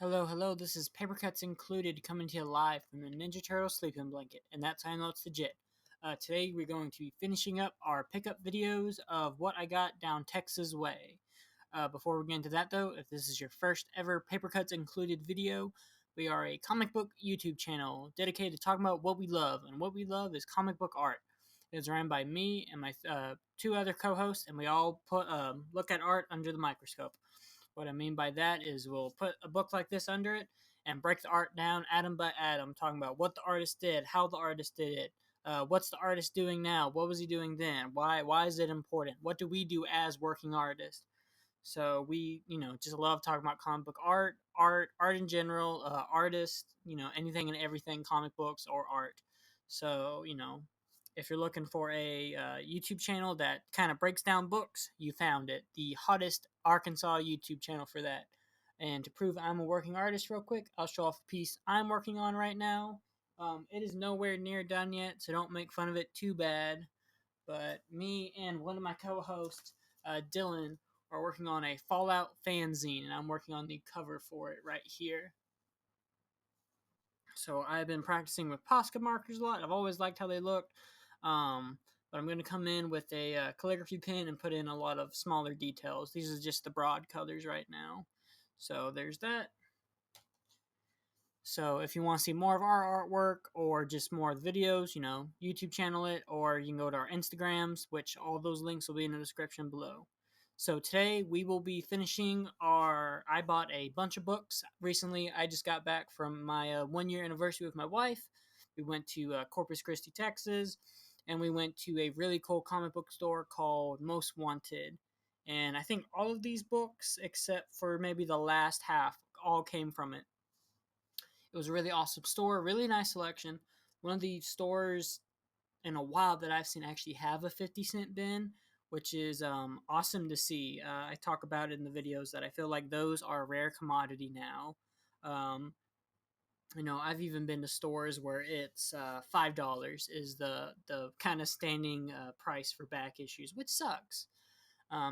Hello, hello, this is Paper Cuts Included coming to you live from the Ninja Turtle sleeping blanket, and that's I know it's legit. Today we're going to be finishing up our pickup videos of what I got down Texas way. Before we get into that though, if this is your first ever Paper Cuts Included video, we are a comic book YouTube channel dedicated to talking about what we love, and what we love is comic book art. It's ran by me and my two other co-hosts, and we all look at art under the microscope. What I mean by that is we'll put a book like this under it and break the art down atom by atom, talking about what the artist did, how the artist did it, what's the artist doing now, what was he doing then, why is it important, what do we do as working artists. So we, just love talking about comic book art in general, artists, anything and everything, comic books or art. So, if you're looking for a YouTube channel that kind of breaks down books, you found it. The hottest Arkansas YouTube channel for that. And to prove I'm a working artist, real quick, I'll show off a piece I'm working on right now. It is nowhere near done yet, so don't make fun of it too bad. But me and one of my co-hosts, Dylan, are working on a Fallout fanzine, and I'm working on the cover for it right here. So I've been practicing with Posca markers a lot. I've always liked how they looked. But I'm going to come in with a calligraphy pen and put in a lot of smaller details. These are just the broad colors right now. So there's that. So if you want to see more of our artwork or just more of the videos, YouTube channel it, or you can go to our Instagrams, which all those links will be in the description below. So today we will be finishing I bought a bunch of books recently. I just got back from my 1 year anniversary with my wife. We went to Corpus Christi, Texas, and we went to a really cool comic book store called Most Wanted. And I think all of these books, except for maybe the last half, all came from it. It was a really awesome store, really nice selection. One of the stores in a while that I've seen actually have a 50-cent bin, which is awesome to see. I talk about it in the videos that I feel like those are a rare commodity now. Um, I've even been to stores where it's $5 is the kind of standing price for back issues, which sucks.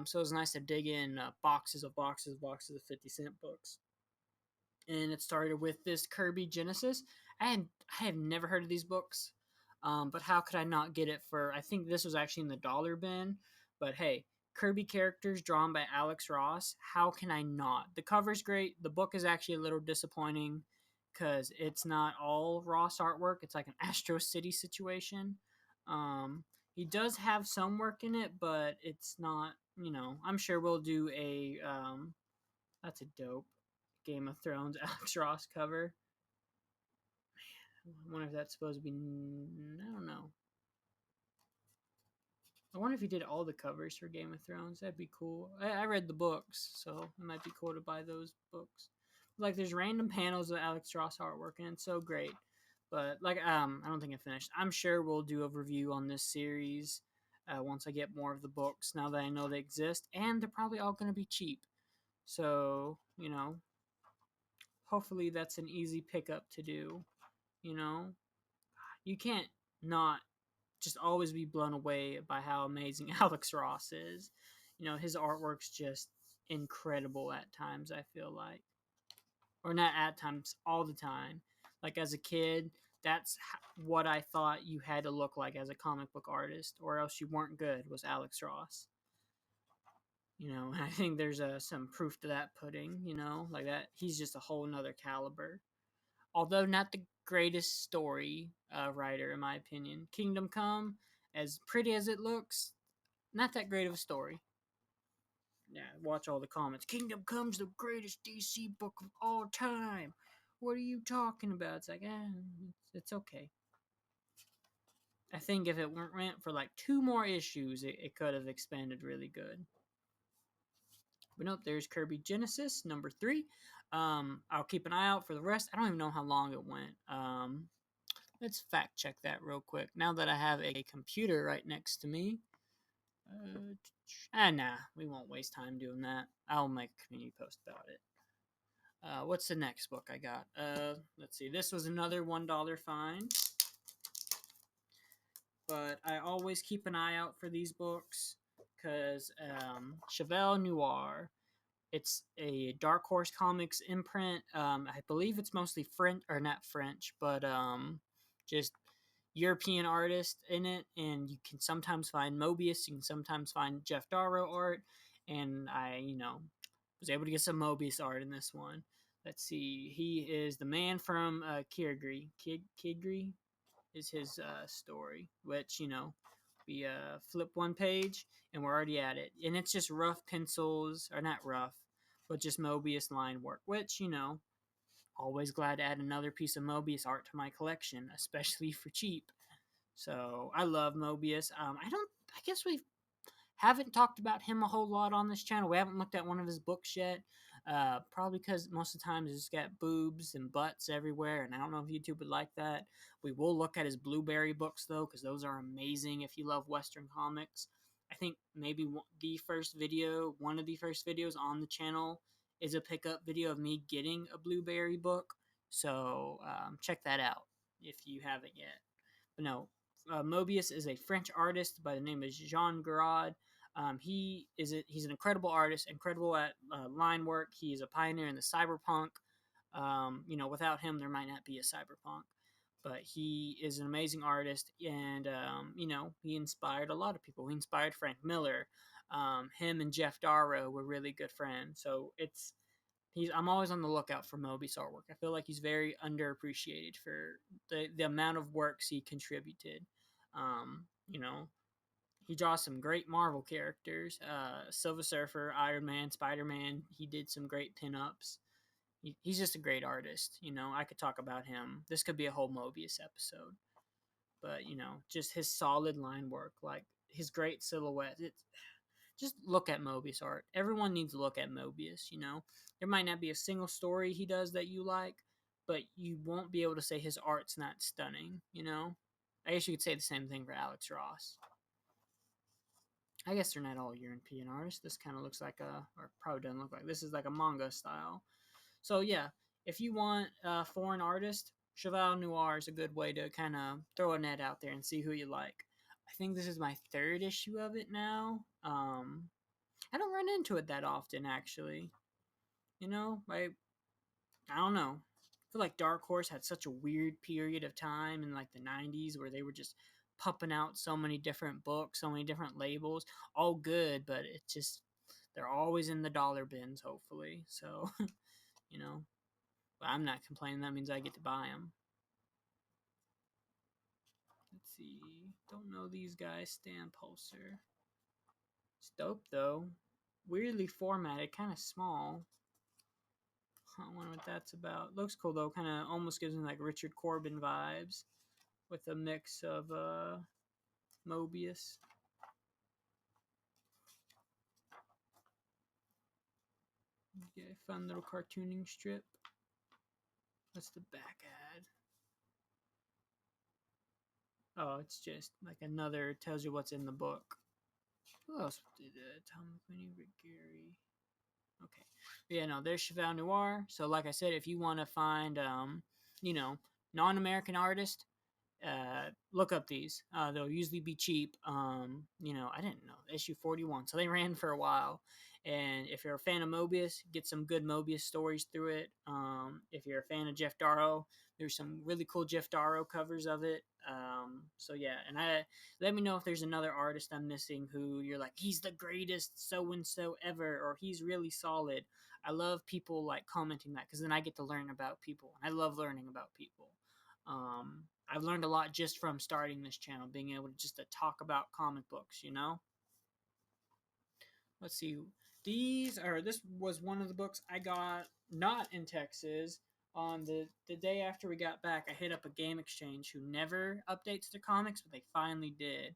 So it's nice to dig in boxes of 50-cent books. And it started with this Kirby Genesis. I have never heard of these books, but how could I not get it for? I think this was actually in the dollar bin, but hey, Kirby characters drawn by Alex Ross. How can I not? The cover's great. The book is actually a little disappointing because it's not all Ross artwork. It's like an Astro City situation. He does have some work in it, but it's not. I'm sure we'll do a. That's a dope Game of Thrones Alex Ross cover. I wonder if that's supposed to be. I don't know. I wonder if he did all the covers for Game of Thrones. That'd be cool. I read the books, so it might be cool to buy those books. Like, there's random panels of Alex Ross artwork, and it's so great. But I don't think I finished. I'm sure we'll do a review on this series once I get more of the books. Now that I know they exist, and they're probably all going to be cheap. So hopefully that's an easy pickup to do. You can't not just always be blown away by how amazing Alex Ross is. His artwork's just incredible at times, I feel like. Or not at times, all the time. Like as a kid, that's what I thought you had to look like as a comic book artist, or else you weren't good, was Alex Ross. I think there's some proof to that pudding, like that. He's just a whole nother caliber. Although not the greatest story writer, in my opinion. Kingdom Come, as pretty as it looks, not that great of a story. Yeah, watch all the comments. Kingdom Come's the greatest DC book of all time. What are you talking about? It's like, it's okay. I think if it went for like 2 more issues, it could have expanded really good. But nope, there's Kirby Genesis number 3. I'll keep an eye out for the rest. I don't even know how long it went. Let's fact check that real quick. Now that I have a computer right next to me. Nah, we won't waste time doing that. I'll make a community post about it. What's the next book I got? Let's see. This was another $1 fine. But I always keep an eye out for these books because Chevelle Noir. It's a Dark Horse Comics imprint. I believe it's mostly French, or not French, but just European artist in it. And you can sometimes find Mobius, you can sometimes find Jeff Darrow art, and I, was able to get some Mobius art in this one. Let's see, he is the man from Kirgri. Kigri is his story, which we flip one page and we're already at it, and it's just rough pencils, or not rough, but just Mobius line work, which always glad to add another piece of Mobius art to my collection, especially for cheap. So I love Mobius. I guess we haven't talked about him a whole lot on this channel. We haven't looked at one of his books yet. Probably because most of the time it's got boobs and butts everywhere, and I don't know if YouTube would like that. We will look at his Blueberry books though, because those are amazing if you love Western comics. I think maybe one of the first videos on the channel is a pickup video of me getting a Blueberry book. So check that out if you haven't yet. But no, Mobius is a French artist by the name of Jean Giraud. He's an incredible artist, incredible at line work. He is a pioneer in the cyberpunk. Without him, there might not be a cyberpunk. But he is an amazing artist, and he inspired a lot of people. He inspired Frank Miller. Him and Jeff Darrow were really good friends. So I'm always on the lookout for Mobius artwork. I feel like he's very underappreciated for the amount of works he contributed. Um, you know, he draws some great Marvel characters. Silver Surfer, Iron Man, Spider Man. He did some great pinups. He's just a great artist. I could talk about him. This could be a whole Mobius episode. But just his solid line work, like his great silhouette. Just look at Mobius art. Everyone needs to look at Mobius. There might not be a single story he does that you like, but you won't be able to say his art's not stunning. I guess you could say the same thing for Alex Ross. I guess they're not all European artists. This kind of looks like or probably doesn't look like. This is like a manga style. So yeah, if you want a foreign artist, Cheval Noir is a good way to kind of throw a net out there and see who you like. I think this is my third issue of it now. I don't run into it that often, actually. I don't know. I feel like Dark Horse had such a weird period of time in like the 90s where they were just pumping out so many different books, so many different labels, all good, but it's just they're always in the dollar bins, hopefully. So, you know, but I'm not complaining. That means I get to buy them. Let's see. Don't know these guys. Stan Pulsar. It's dope though. Weirdly formatted, kind of small. I wonder what that's about. Looks cool though. Kind of almost gives me like Richard Corbin vibes with a mix of Mobius. Okay, fun little cartooning strip. What's the back ad? Oh, it's just like another tells you what's in the book. Who else did Tom McQueen, Rick Gary? Okay. Yeah, no, there's Cheval Noir. So like I said, if you want to find non-American artist, look up these. They'll usually be cheap. I didn't know issue 41, so they ran for a while. And if you're a fan of Mobius, get some good Mobius stories through it. If you're a fan of Jeff Darrow, there's some really cool Jeff Darrow covers of it. So yeah, and let me know if there's another artist I'm missing who you're like, he's the greatest so and so ever, or he's really solid. I love people like commenting that because then I get to learn about people. I love learning about people. I've learned a lot just from starting this channel, being able to just to talk about comic books. Let's see. This was one of the books I got not in Texas. On the day after we got back, I hit up a game exchange who never updates their comics, but they finally did.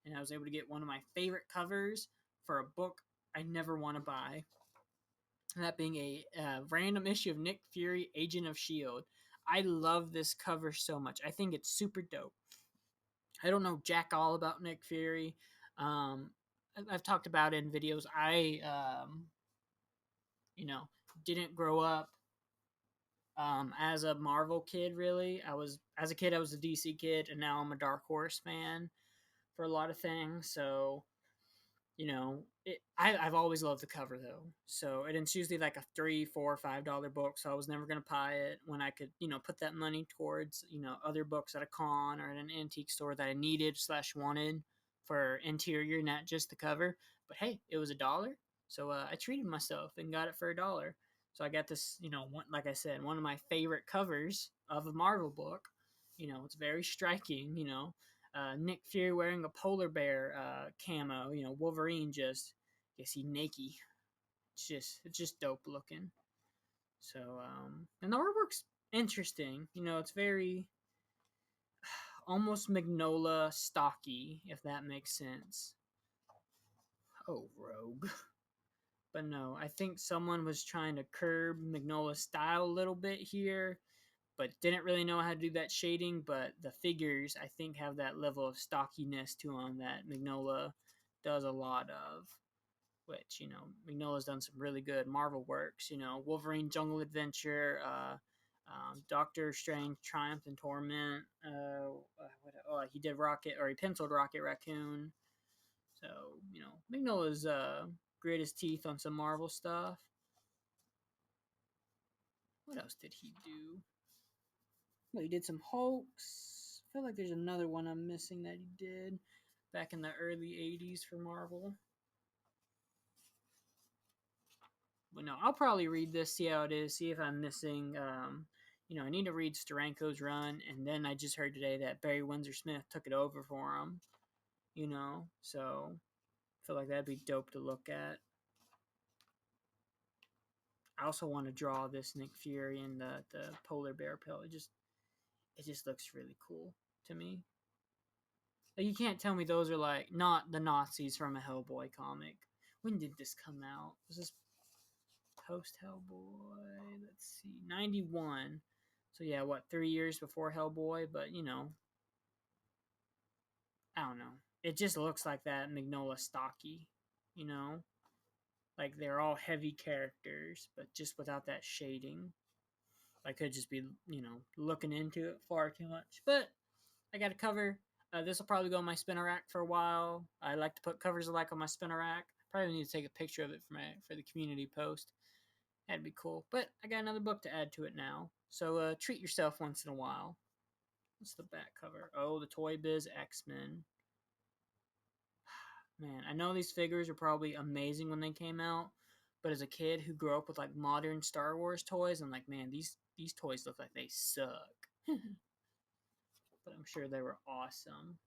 And I was able to get one of my favorite covers for a book I never want to buy. That being a random issue of Nick Fury, Agent of S.H.I.E.L.D. I love this cover so much. I think it's super dope. I don't know jack all about Nick Fury. Um, I've talked about it in videos. I, didn't grow up as a Marvel kid, really. As a kid, I was a DC kid, and now I'm a Dark Horse fan for a lot of things. So, I've always loved the cover though. So and it's usually like a $3, $4, $5 book. So I was never gonna buy it when I could, put that money towards, other books at a con or at an antique store that I needed slash wanted for interior, not just the cover. But hey, it was $1, so I treated myself and got it for $1. So I got this, one, like I said, one of my favorite covers of a Marvel book. It's very striking. Nick Fury wearing a polar bear camo. Wolverine just, guess he naked. It's just dope looking. So and the artwork's interesting. It's very almost Magnola stocky, if that makes sense. Oh, Rogue. But no, I think someone was trying to curb Magnola's style a little bit here, but didn't really know how to do that shading. But the figures, I think, have that level of stockiness to them that Magnola does a lot of. Which, Magnola's done some really good Marvel works. Wolverine Jungle Adventure, Doctor Strange Triumph and Torment. He did Rocket, or he penciled Rocket Raccoon. So, Magnola's grit his teeth on some Marvel stuff. What else did he do? Well, he did some Hulks. I feel like there's another one I'm missing that he did back in the early 80s for Marvel. But no, I'll probably read this, see how it is, see if I'm missing. I need to read Steranko's run, and then I just heard today that Barry Windsor Smith took it over for him. So I feel like that'd be dope to look at. I also want to draw this Nick Fury and the polar bear pill. It just looks really cool to me. Like, you can't tell me those are like not the Nazis from a Hellboy comic. When did this come out? Was this post Hellboy? Let's see, 91. So yeah, what, 3 years before Hellboy? But I don't know. It just looks like that Magnola stocky. You know, like they're all heavy characters, but just without that shading. I could just be, looking into it far too much. But I got a cover. This will probably go on my spinner rack for a while. I like to put covers I like on my spinner rack. Probably need to take a picture of it for the community post. That'd be cool. But I got another book to add to it now. So treat yourself once in a while. What's the back cover? Oh, the Toy Biz X-Men. Man, I know these figures are probably amazing when they came out, but as a kid who grew up with like modern Star Wars toys, I'm like, man, these toys look like they suck. But I'm sure they were awesome.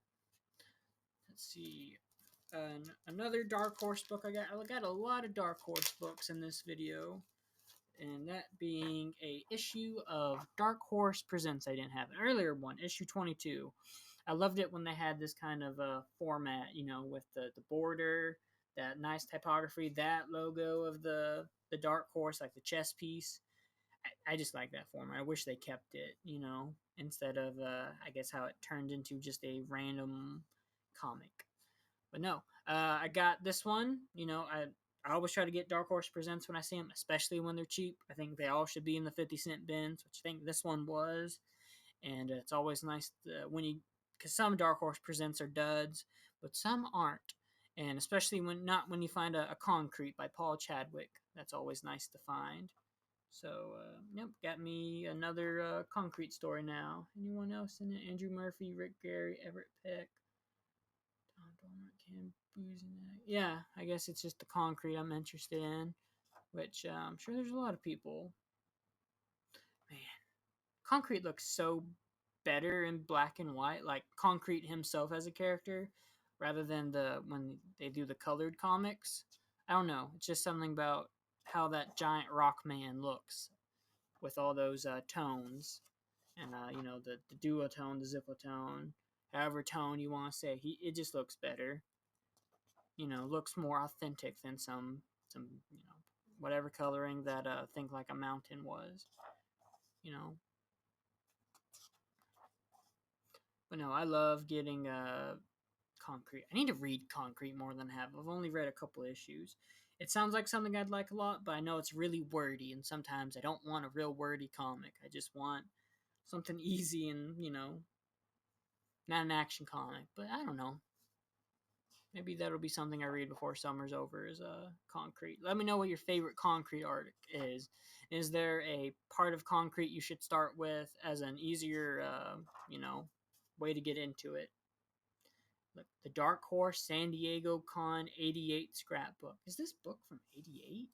Let's see. Another Dark Horse book I got a lot of Dark Horse books in this video, and that being a issue of Dark Horse Presents. I didn't have an earlier one, issue 22. I loved it when they had this kind of format, with the border, that nice typography, that logo of the Dark Horse, like the chess piece. I just like that format. I wish they kept it, instead of I guess how it turned into just a random comic. But no, I got this one. I always try to get Dark Horse Presents when I see them, especially when they're cheap. I think they all should be in the 50-cent bins, which I think this one was. And it's always nice because some Dark Horse Presents are duds, but some aren't. And especially when you find a Concrete by Paul Chadwick, that's always nice to find. So, yep, got me another Concrete story now. Anyone else in it? Andrew Murphy, Rick Gary, Everett Peck, Tom Dormer, Cam Buzinak. Yeah, I guess it's just the Concrete I'm interested in, which I'm sure there's a lot of people. Man, Concrete looks so better in black and white, like Concrete himself as a character, rather than when they do the colored comics. I don't know. It's just something about how that giant rock man looks with all those tones, and the duotone, the zipotone, however tone you want to say. It just looks better. Looks more authentic than some whatever coloring that Think Like a Mountain was. You know, but no, I love getting Concrete. I need to read Concrete more than I have. I've only read a couple issues. It sounds like something I'd like a lot, but I know it's really wordy, and sometimes I don't want a real wordy comic. I just want something easy and, not an action comic. But I don't know. Maybe that'll be something I read before summer's over. Is concrete. Let me know what your favorite concrete art is. Is there a part of concrete you should start with as an easier, you know, way to get into it? Look, the Dark Horse San Diego Con '88 scrapbook. Is this book from '88?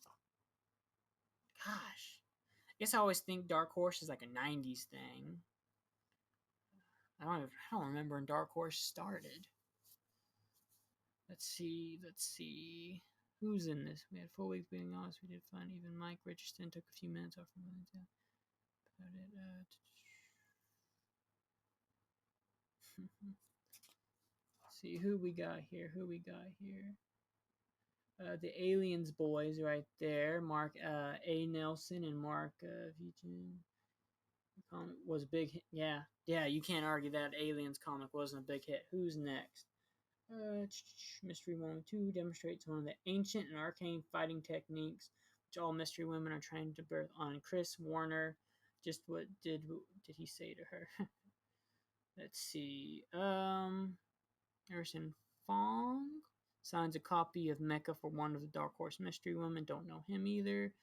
Gosh, I guess I always think Dark Horse is like a '90s thing. I don't remember when Dark Horse started. Let's see. Let's see. Who's in this? We had 4 weeks being honest. We did fun. Even Mike Richardson took a few minutes off from it. See who we got here. Who we got here? The Aliens boys right there. Mark A. Nelson and Mark Vigen. Comic was a big hit. Yeah, yeah. You can't argue that Aliens comic wasn't a big hit. Who's next? Mystery Woman 2 demonstrates one of the ancient and arcane fighting techniques which all mystery women are trying to birth on. Chris Warner, just what did he say to her? Let's see. Harrison Fong signs a copy of Mecha for one of the Dark Horse Mystery Women. Don't know him either.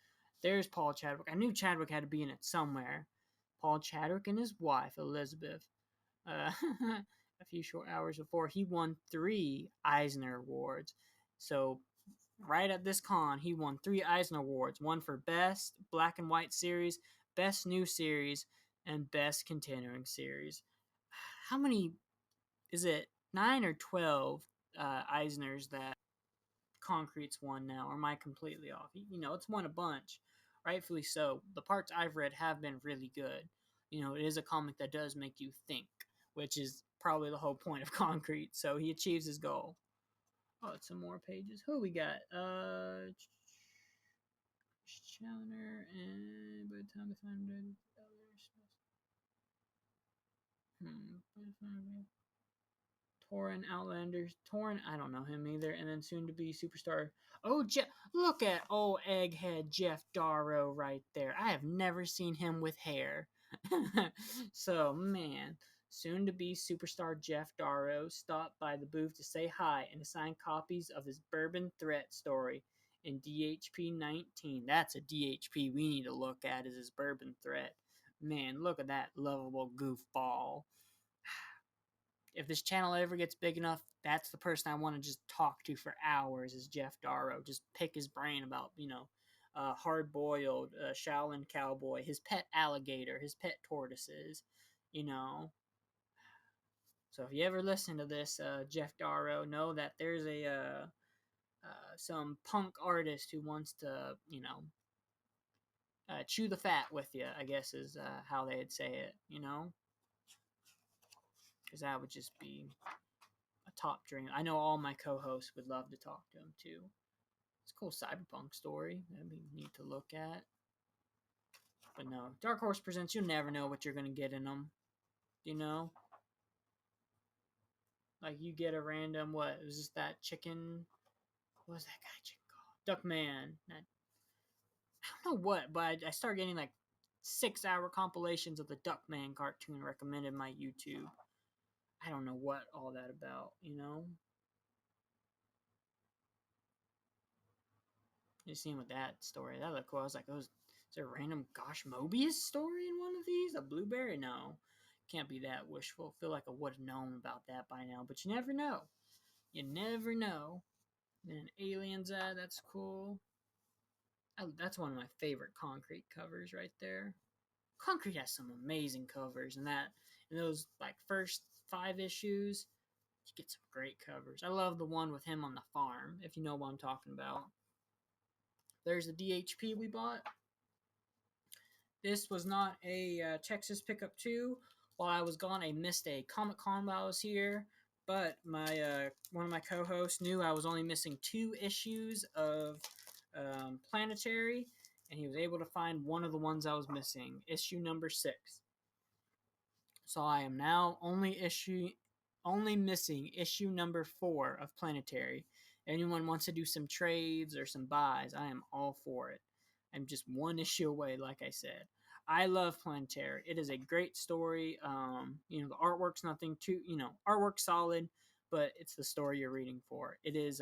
There's Paul Chadwick. I knew Chadwick had to be in it somewhere. Paul Chadwick and his wife, Elizabeth. A few short hours before, he won 3 Eisner Awards. So, right at this con, he won 3 Eisner Awards. One for Best Black and White Series, Best New Series, and Best Continuing Series. How many is it? 9 or 12 Eisners that Concrete's won now, or am I completely off? It's won a bunch, rightfully so. The parts I've read have been really good. It is a comic that does make you think, which is probably the whole point of Concrete. So he achieves his goal. Oh, it's some more pages. Who we got? Challenger, and by the time we find it, Torin Outlanders. Torin, I don't know him either. And then soon to be superstar. Oh, look at old egghead Jeff Darrow right there. I have never seen him with hair. So, man, soon to be superstar Jeff Darrow stopped by the booth to say hi and to sign copies of his Bourbon Threat story in DHP 19. That's a DHP we need to look at, is his Bourbon Threat. Man, look at that lovable goofball. If this channel ever gets big enough, that's the person I want to just talk to for hours, is Jeff Darrow. Just pick his brain about, hard-boiled Shaolin cowboy, his pet alligator, his pet tortoises, you know. So if you ever listen to this, Jeff Darrow, know that there's some punk artist who wants to, chew the fat with you, I guess is how they'd say it, because that would just be a top dream. I know all my co-hosts would love to talk to him too. It's a cool cyberpunk story that we need to look at. But no, Dark Horse Presents, you never know what you're going to get in them. Like you get a random, what was this, that chicken? What was that guy chicken called? Duckman. I don't know what, but I started getting like 6-hour compilations of the Duckman cartoon recommended my YouTube. I don't know what all that about. You seen with that story. That looked cool. I was like, is there a random Gosh Mobius story in one of these? A blueberry? No. Can't be that wishful. Feel like I would have known about that by now, but you never know. You never know. Then Aliens that's cool. That's one of my favorite Concrete covers right there. Concrete has some amazing covers, and those like first 5 issues, you get some great covers. I love the one with him on the farm, if you know what I'm talking about. There's the DHP we bought. This was not a Texas pickup too. While I was gone, I missed a Comic Con while I was here. But my one of my co-hosts knew I was only missing 2 issues of Planetary, and he was able to find one of the ones I was missing, issue number 6. So I am now only missing issue number 4 of Planetary. Anyone wants to do some trades or some buys, I am all for it. I'm just 1 issue away, like I said. I love Planetary. It is a great story. The artwork's nothing too, artwork's solid, but it's the story you're reading for. It is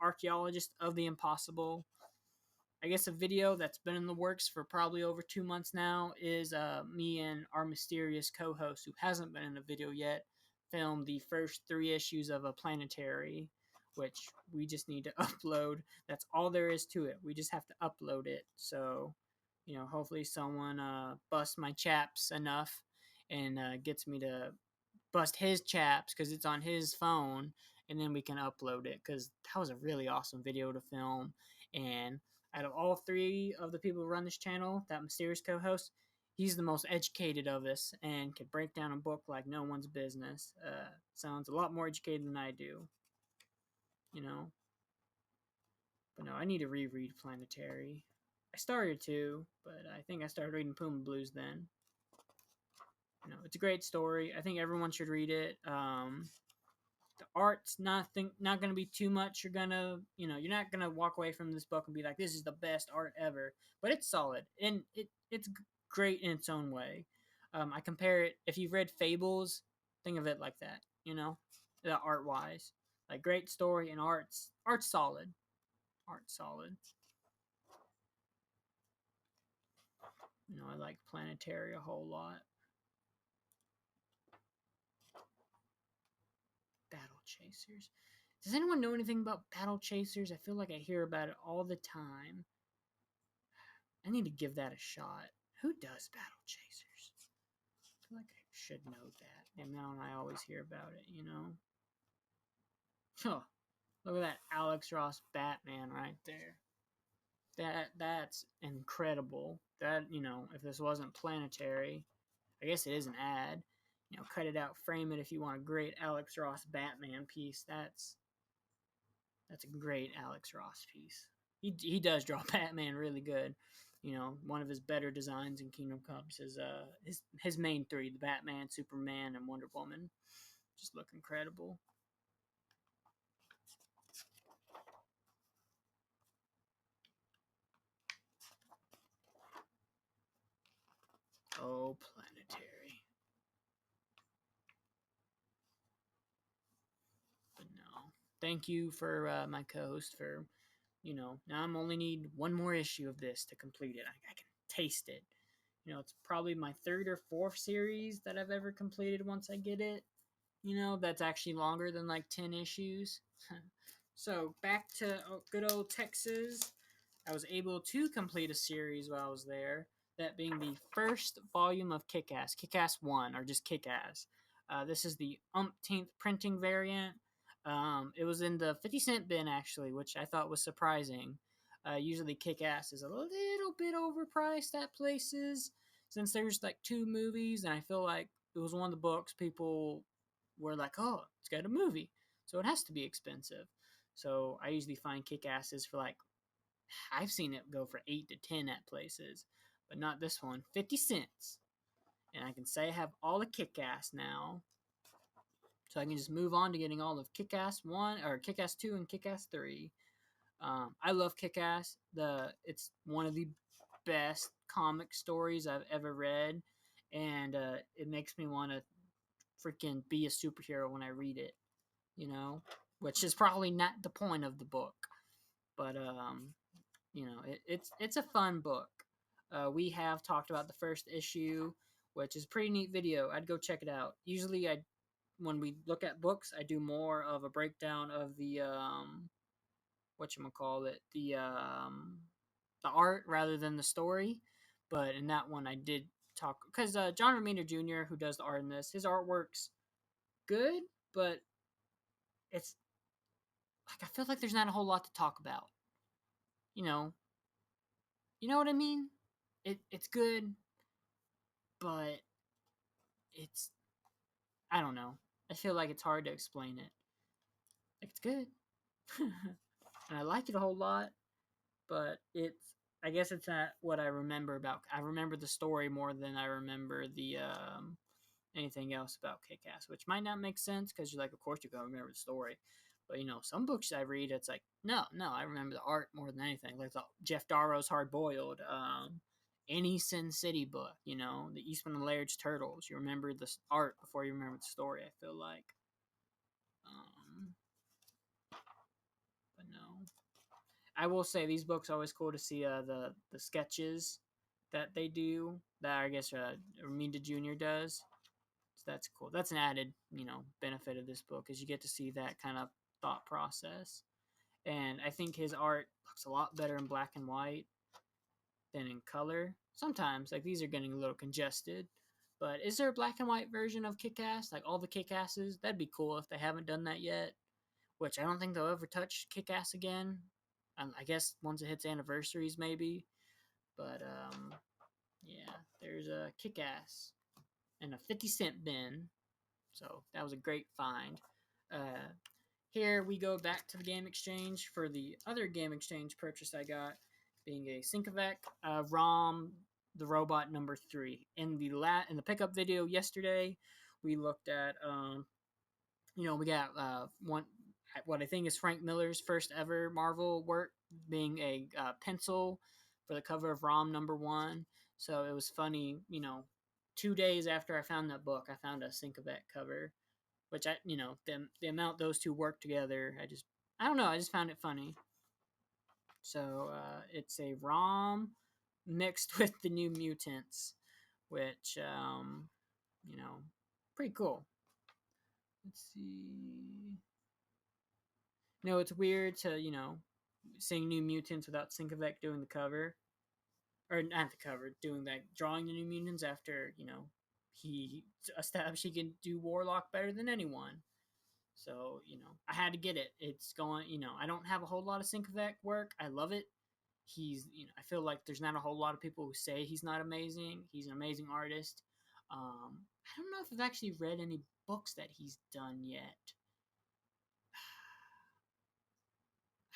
Archaeologist of the Impossible. I guess a video that's been in the works for probably over 2 months now is me and our mysterious co-host, who hasn't been in a video yet, filmed the first 3 issues of a planetary, which we just need to upload. That's all there is to it. We just have to upload it. So, hopefully someone busts my chaps enough and gets me to bust his chaps because it's on his phone, and then we can upload it, because that was a really awesome video to film. And out of all 3 of the people who run this channel, that mysterious co-host, he's the most educated of us and can break down a book like no one's business. Sounds a lot more educated than I do, you know. But no, I need to reread Planetary. I started to, but I think I started reading Puma Blues then. It's a great story. I think everyone should read it. The art's not gonna be too much. You're not gonna walk away from this book and be like, this is the best art ever. But it's solid, and it's great in its own way. I compare it, if you've read Fables, think of it like that. The art wise, like, great story, and art's solid. Art's solid. I like Planetary a whole lot. Battle Chasers. Does anyone know anything about Battle Chasers? I feel like I hear about it all the time. I need to give that a shot. Who does Battle Chasers? I feel like I should know that. And now I always hear about it. Huh. Look at that Alex Ross Batman right there. That's incredible. That, if this wasn't Planetary, I guess it is an ad. Cut it out, frame it if you want a great Alex Ross Batman piece. That's a great Alex Ross piece. He does draw Batman really good. One of his better designs in Kingdom Comes is his main 3, the Batman, Superman, and Wonder Woman. Just look incredible. Oh, Planetary. But no. Thank you for my co-host for, now I'm only need one more issue of this to complete it. I can taste it. It's probably my 3rd or 4th series that I've ever completed once I get it. That's actually longer than like 10 issues. So back to good old Texas. I was able to complete a series while I was there, that being the first volume of Kick-Ass, Kick-Ass 1, or just Kick-Ass. This is the umpteenth printing variant. It was in the 50-cent bin, actually, which I thought was surprising. Usually Kick-Ass is a little bit overpriced at places, since there's like 2 movies, and I feel like it was one of the books people were like, oh, it's got a movie, so it has to be expensive. So I usually find Kick-Asses for like, I've seen it go for 8 to 10 at places, but not this one. 50 cents. And I can say I have all the Kick-Ass now. So I can just move on to getting all of Kick-Ass 1, or Kick-Ass 2 and Kick-Ass 3. I love Kick-Ass. It's one of the best comic stories I've ever read. And it makes me want to freaking be a superhero when I read it, which is probably not the point of the book. But it's a fun book. We have talked about the first issue, which is a pretty neat video. I'd go check it out. Usually, when we look at books, I do more of a breakdown of the whatchamacallit, the art rather than the story. But in that one, I did talk, because John Romita Jr., who does the art in this, his artwork's good, but it's like, I feel like there's not a whole lot to talk about. You know what I mean? It's good, but it's, I don't know. I feel like it's hard to explain it. Like, it's good. And I like it a whole lot, but I guess it's not what I remember about. I remember the story more than I remember the anything else about Kick-Ass, which might not make sense, because you're like, of course you're gonna remember the story. But some books I read, it's like, no, I remember the art more than anything. Like the Jeff Darrow's Hard Boiled, any Sin City book, the Eastman and Laird's Turtles. You remember the art before you remember the story, I feel like. I will say these books are always cool to see the sketches that they do. That I guess Ramita Jr. does. So that's cool. That's an added benefit of this book is you get to see that kind of thought process. And I think his art looks a lot better in black and white than in color. Sometimes, like these are getting a little congested. But is there a black and white version of Kick Ass? Like all the Kick Asses? That'd be cool if they haven't done that yet. Which I don't think they'll ever touch Kick Ass again. I guess once it hits anniversaries, maybe. But yeah, there's a Kick Ass and a 50-cent bin. So that was a great find. Uh, Here we go back to the game exchange for the other game exchange purchase I got, being a Syncovec ROM, the robot number 3. In the pickup video yesterday, we looked at we got one what I think is Frank Miller's first ever Marvel work, being a pencil for the cover of ROM number 1. So it was funny, 2 days after I found that book, I found a Syncovec cover, which the amount those two work together, I don't know, I just found it funny. So it's a ROM mixed with the New Mutants, which pretty cool. Let's see. No, it's weird to seeing New Mutants without Syncovec doing the cover, or not the cover, doing that drawing the New Mutants after he established he can do Warlock better than anyone. So, I had to get it. It's going, I don't have a whole lot of Syncovec work. I love it. I feel like there's not a whole lot of people who say he's not amazing. He's an amazing artist. I don't know if I've actually read any books that he's done yet.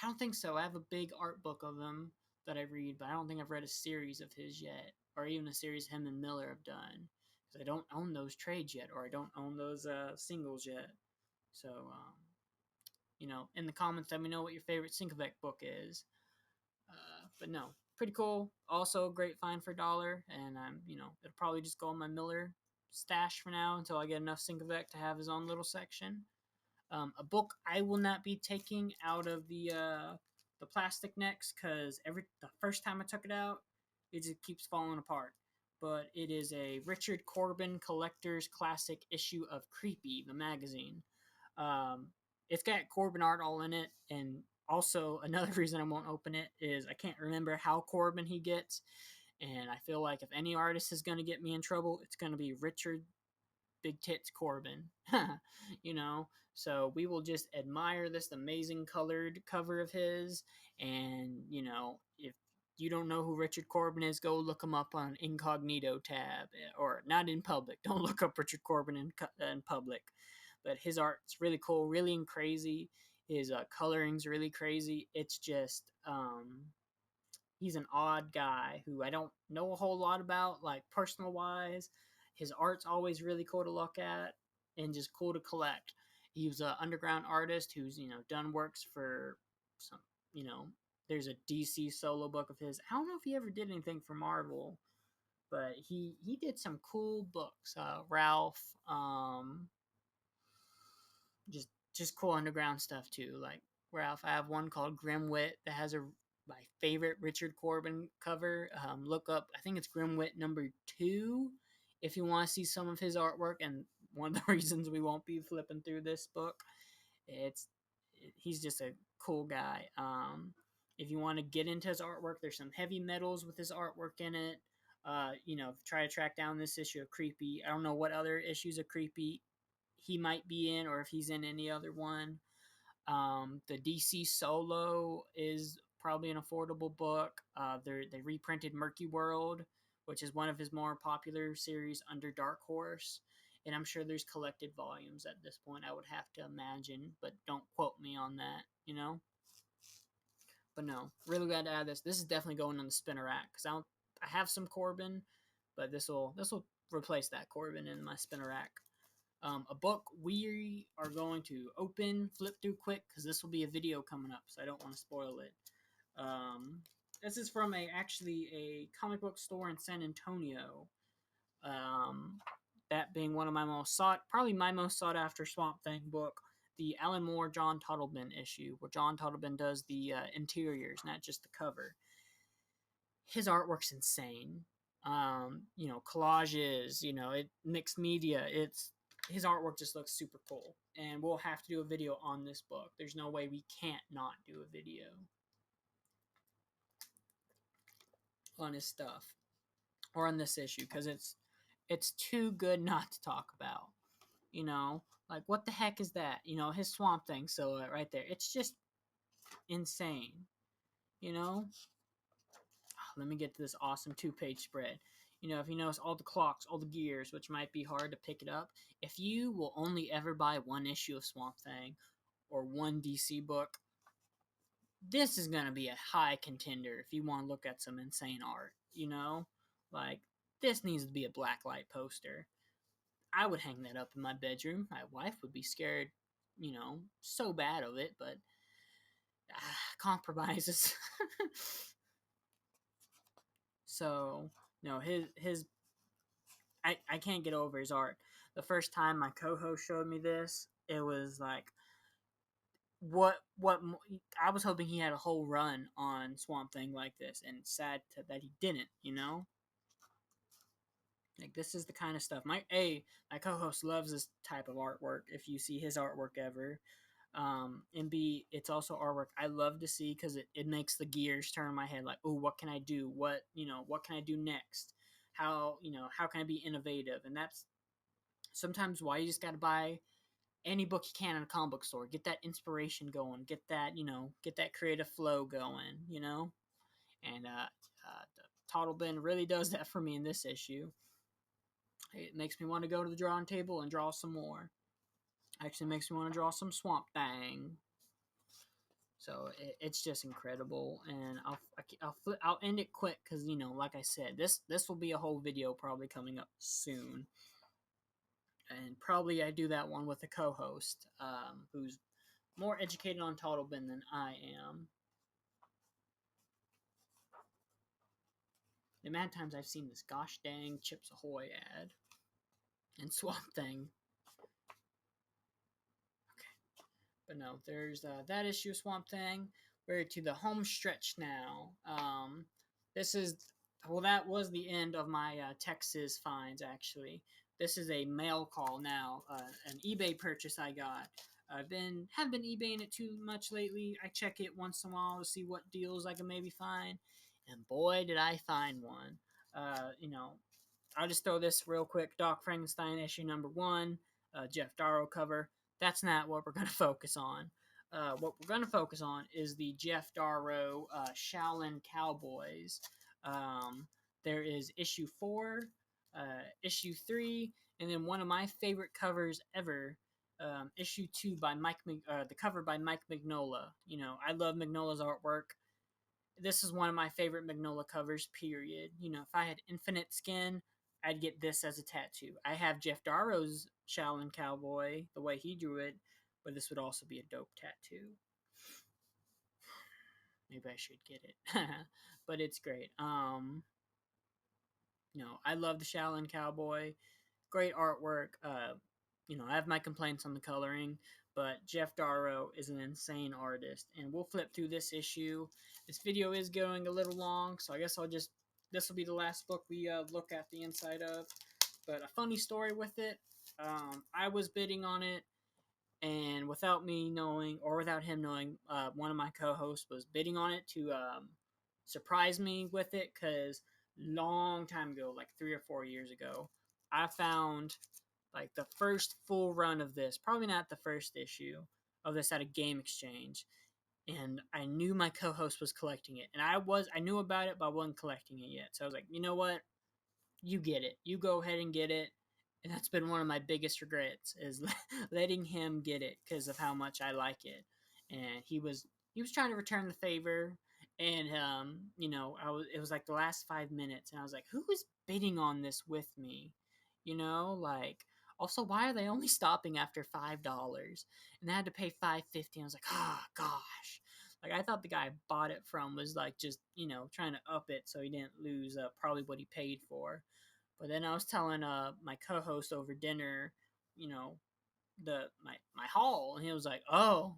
I don't think so. I have a big art book of them that I read, but I don't think I've read a series of his yet, or even a series him and Miller have done. Because I don't own those trades yet, or I don't own those singles yet. So, in the comments, let me know what your favorite Syncovec book is. But no, pretty cool. Also, a great find for $1, and it'll probably just go on my Miller stash for now until I get enough Syncovec to have his own little section. A book I will not be taking out of the plastic next because the first time I took it out, it just keeps falling apart. But it is a Richard Corbin Collector's Classic issue of Creepy, the magazine. It's got Corbin art all in it, and also another reason I won't open it is I can't remember how Corbin he gets, and I feel like if any artist is going to get me in trouble, it's going to be Richard Big Tits Corbin. So we will just admire this amazing colored cover of his, and if you don't know who Richard Corbin is, go look him up on incognito tab, or not in public. Don't look up Richard Corbin in public. But his art's really cool, really crazy. His coloring's really crazy. It's just he's an odd guy who I don't know a whole lot about, like personal wise. His art's always really cool to look at and just cool to collect. He was an underground artist who's done works for some there's a DC solo book of his. I don't know if he ever did anything for Marvel, but he did some cool books. Ralph, just cool underground stuff too. Like Ralph, I have one called Grimwit that has my favorite Richard Corbin cover. Look up, I think it's Grimwit number 2 if you want to see some of his artwork. And one of the reasons we won't be flipping through this book, he's just a cool guy. If you want to get into his artwork, there's some heavy metals with his artwork in it. Try to track down this issue of Creepy. I don't know what other issues of Creepy he might be in, or if he's in any other one. The DC Solo is probably an affordable book. They reprinted Murky World, which is one of his more popular series under Dark Horse, and I'm sure there's collected volumes at this point, I would have to imagine, but don't quote me on that. But no, really glad to add this. This is definitely going on the spinner rack because I have some Corbin, but this will replace that Corbin in my spinner rack. A book we are going to flip through quick because this will be a video coming up, so I don't want to spoil it. This is from a comic book store in San Antonio. That being one of my probably my most sought after Swamp Thing book. the Alan Moore John Tuttleben issue, where John Tuttleben does the interiors, not just the cover. His artwork's insane. Collages, it mixed media. It's his artwork just looks super cool, and we'll have to do a video on this book. There's no way we can't not do a video on his stuff or on this issue because it's too good not to talk about. Like what the heck is that? His Swamp Thing silhouette right there. It's just insane. Let me get to this awesome 2-page spread. If you notice all the clocks, all the gears, which might be hard to pick it up, if you will only ever buy one issue of Swamp Thing or one DC book, this is going to be a high contender if you want to look at some insane art, Like, this needs to be a blacklight poster. I would hang that up in my bedroom. My wife would be scared, so bad of it, but compromises. So, his I can't get over his art. The first time my co-host showed me this, it was like, what I was hoping he had a whole run on Swamp Thing like this, and it's sad that he didn't. Like, this is the kind of stuff my co-host loves this type of artwork. If you see his artwork ever, and B, it's also artwork I love to see because it makes the gears turn in my head. Like, oh, what can I do? What can I do next? How can I be innovative? And that's sometimes why you just got to buy any book you can in a comic book store. Get that inspiration going. Get that creative flow going. And Tuttleben really does that for me in this issue. It makes me want to go to the drawing table and draw some more. Actually makes me want to draw some Swamp Thing. So it's just incredible, and I'll end it quick because like I said, this will be a whole video probably coming up soon, and probably I do that one with a co-host who's more educated on Tuttleben than I am. The amount of times I've seen this gosh dang Chips Ahoy ad and Swamp Thing. But no, there's that issue of Swamp Thing. We're to the home stretch now. That was the end of my Texas finds, actually. This is a mail call now, an eBay purchase I got. Haven't been eBaying it too much lately. I check it once in a while to see what deals I can maybe find, and boy, did I find one. I'll just throw this real quick. Doc Frankenstein issue number 1, Jeff Darrow cover. That's not what we're going to focus on. What we're going to focus on is the Jeff Darrow Shaolin Cowboys. There is issue 4, issue 3, and then one of my favorite covers ever, issue 2 by the cover by Mike Mignola. I love Mignola's artwork. This is one of my favorite Mignola covers, period. If I had infinite skin, I'd get this as a tattoo. I have Jeff Darrow's Shaolin Cowboy, the way he drew it, but this would also be a dope tattoo. Maybe I should get it. But it's great. I love the Shaolin Cowboy. Great artwork. I have my complaints on the coloring, but Jeff Darrow is an insane artist, and we'll flip through this issue. This video is going a little long, so I guess this will be the last book we look at the inside of. But a funny story with it, I was bidding on it, and without me knowing, or without him knowing, one of my co-hosts was bidding on it to surprise me with it, because long time ago, like 3 or 4 years ago, I found like the first full run of this, probably not the first issue of this, at a game exchange, and I knew my co-host was collecting it, and I knew about it, but I wasn't collecting it yet. So I was like, you know what, you get it, you go ahead and get it. And that's been one of my biggest regrets, is letting him get it because of how much I like it. And he was trying to return the favor, and it was like the last 5 minutes, and I was like, who is bidding on this with me? Like, also, why are they only stopping after $5? And I had to pay $5.50. I was like, oh gosh. Like, I thought the guy I bought it from was like just trying to up it so he didn't lose probably what he paid for. But then I was telling my co-host over dinner, my haul, and he was like, "Oh,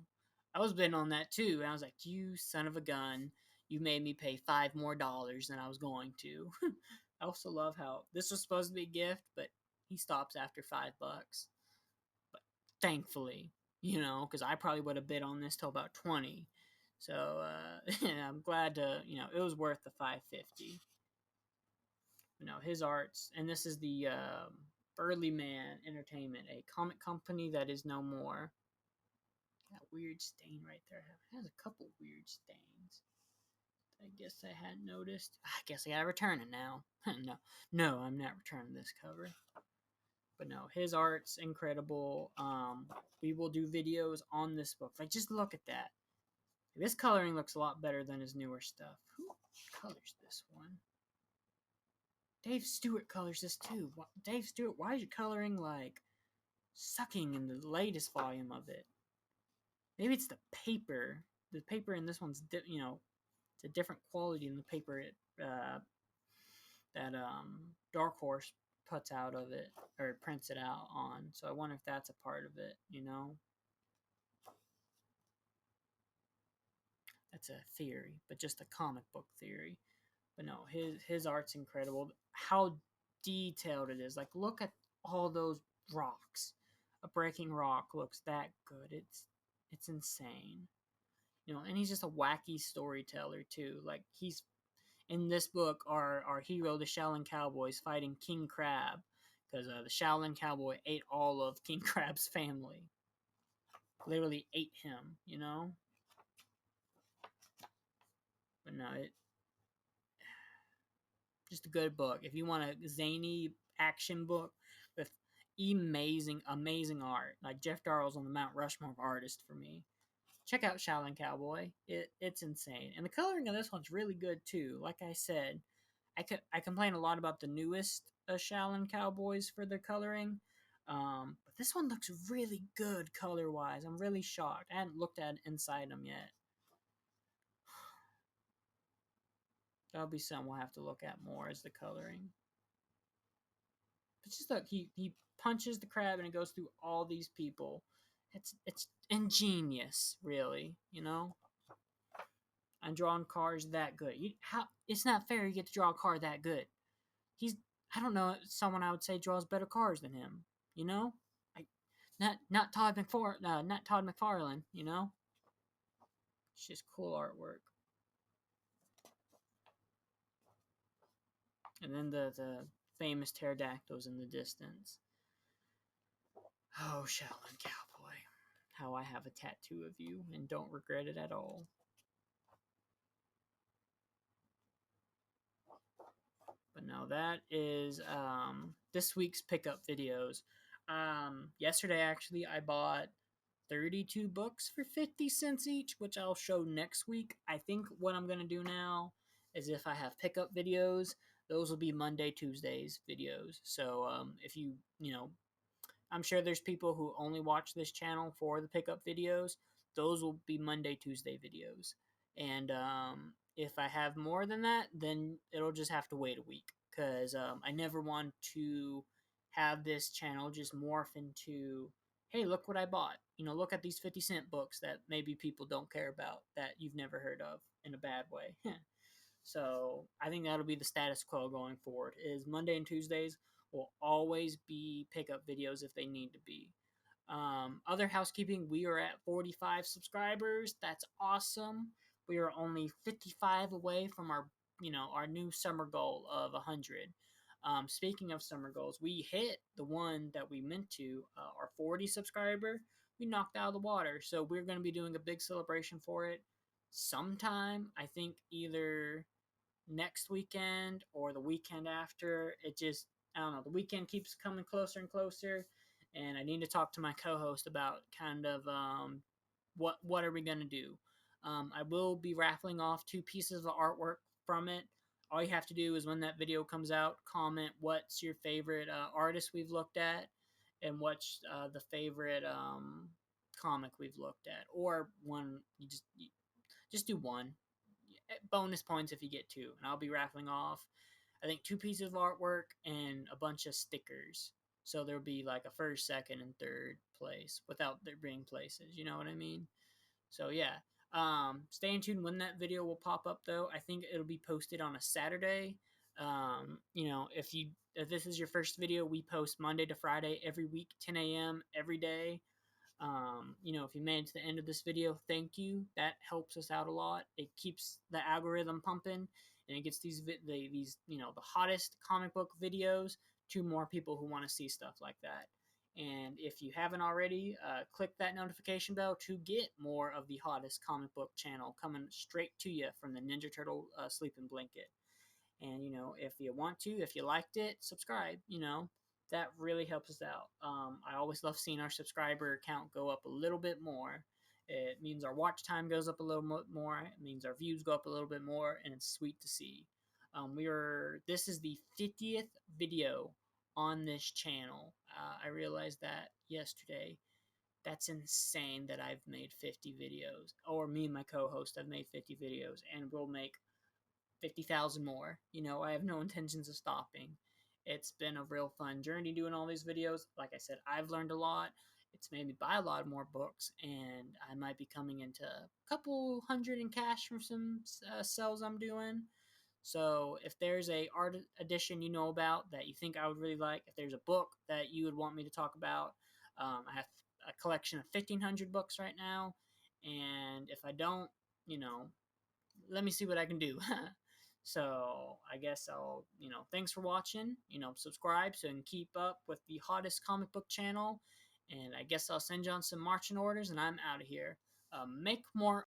I was bidding on that too." And I was like, "You son of a gun! You made me pay $5 more than I was going to." I also love how this was supposed to be a gift, but he stops after $5. But thankfully, because I probably would have bid on this till about 20. So yeah, I'm glad to, it was worth the 550. His arts, and this is the Burly Man Entertainment, a comic company that is no more. That weird stain right there. It has a couple weird stains. I guess I hadn't noticed. I guess I gotta return it now. No, I'm not returning this cover. But no, his art's incredible. We will do videos on this book. Like, just look at that. This coloring looks a lot better than his newer stuff. Who colors this one? Dave Stewart colors this too. Dave Stewart, why is your coloring like sucking in the latest volume of it? Maybe it's the paper. The paper in this one's, it's a different quality than the paper that Dark Horse puts out of it or prints it out on. So I wonder if that's a part of it. That's a theory, but just a comic book theory. But no, his art's incredible. How detailed it is. Like, look at all those rocks. A breaking rock looks that good. It's insane. And he's just a wacky storyteller too. Like, he's in this book, our hero, the Shaolin Cowboy, is fighting King Crab because the Shaolin Cowboy ate all of King Crab's family. Literally ate him. But no, it just a good book. If you want a zany action book with amazing art, like Jeff Darrell's on the Mount Rushmore of artists for me, check out Shaolin Cowboy. It's insane, and the coloring of this one's really good too. Like I said, I complain a lot about the newest Shaolin Cowboys for their coloring, but this one looks really good color wise. I'm really shocked. I hadn't looked at inside them yet. That'll be something we'll have to look at more as the coloring. But just look, he punches the crab and it goes through all these people. It's ingenious, really. I'm drawing cars that good. It's not fair you get to draw a car that good. He's I don't know someone I would say draws better cars than him. You know, like not Todd McFarlane. It's just cool artwork. And then the famous pterodactyls in the distance. Oh, Shaolin Cowboy. How I have a tattoo of you and don't regret it at all. But no, that is this week's pickup videos. Yesterday, actually, I bought 32 books for 50 cents each, which I'll show next week. I think what I'm going to do now is if I have pickup videos, those will be Monday, Tuesdays videos. So if I'm sure there's people who only watch this channel for the pickup videos. Those will be Monday, Tuesday videos. And if I have more than that, then it'll just have to wait a week because I never want to have this channel just morph into, hey, look what I bought. Look at these 50-cent books that maybe people don't care about that you've never heard of in a bad way. So I think that'll be the status quo going forward is Monday and Tuesdays will always be pickup videos if they need to be. Other housekeeping, we are at 45 subscribers. That's awesome. We are only 55 away from our new summer goal of 100. Speaking of summer goals, we hit the one that we meant to, our 40 subscriber. We knocked out of the water. So we're going to be doing a big celebration for it sometime. I think either next weekend or the weekend after. I don't know. The weekend keeps coming closer and closer, and I need to talk to my co-host about kind of what are we gonna do. I will be raffling off 2 pieces of artwork from it. All you have to do is when that video comes out, comment what's your favorite artist we've looked at, and what's the favorite comic we've looked at, or one just do one. Bonus points if you get 2, and I'll be raffling off I think 2 pieces of artwork and a bunch of stickers. So there'll be like a first, second, and third place without there being places. You know what I mean? So yeah, stay in tune when that video will pop up. Though I think it'll be posted on a Saturday. If this is your first video, we post Monday to Friday every week, 10 a.m. every day. If you made it to the end of this video, thank you. That helps us out a lot. It keeps the algorithm pumping, and it gets the hottest comic book videos to more people who want to see stuff like that. And if you haven't already, click that notification bell to get more of the hottest comic book channel coming straight to you from the Ninja Turtle sleeping blanket. And if you want to, if you liked it, subscribe. That really helps us out. I always love seeing our subscriber count go up a little bit more. It means our watch time goes up a little more. It means our views go up a little bit more, and it's sweet to see. This is the 50th video on this channel. I realized that yesterday. That's insane that I've made 50 videos, or me and my co-host have made 50 videos, and we'll make 50,000 more. I have no intentions of stopping. It's been a real fun journey doing all these videos. Like I said, I've learned a lot. It's made me buy a lot more books, and I might be coming into a couple hundred in cash from some sales I'm doing. So if there's a art edition you know about that you think I would really like, if there's a book that you would want me to talk about, I have a collection of 1,500 books right now, and if I don't, let me see what I can do. So I guess thanks for watching. Subscribe so you can keep up with the hottest comic book channel. And I guess I'll send you on some marching orders, and I'm out of here. Make more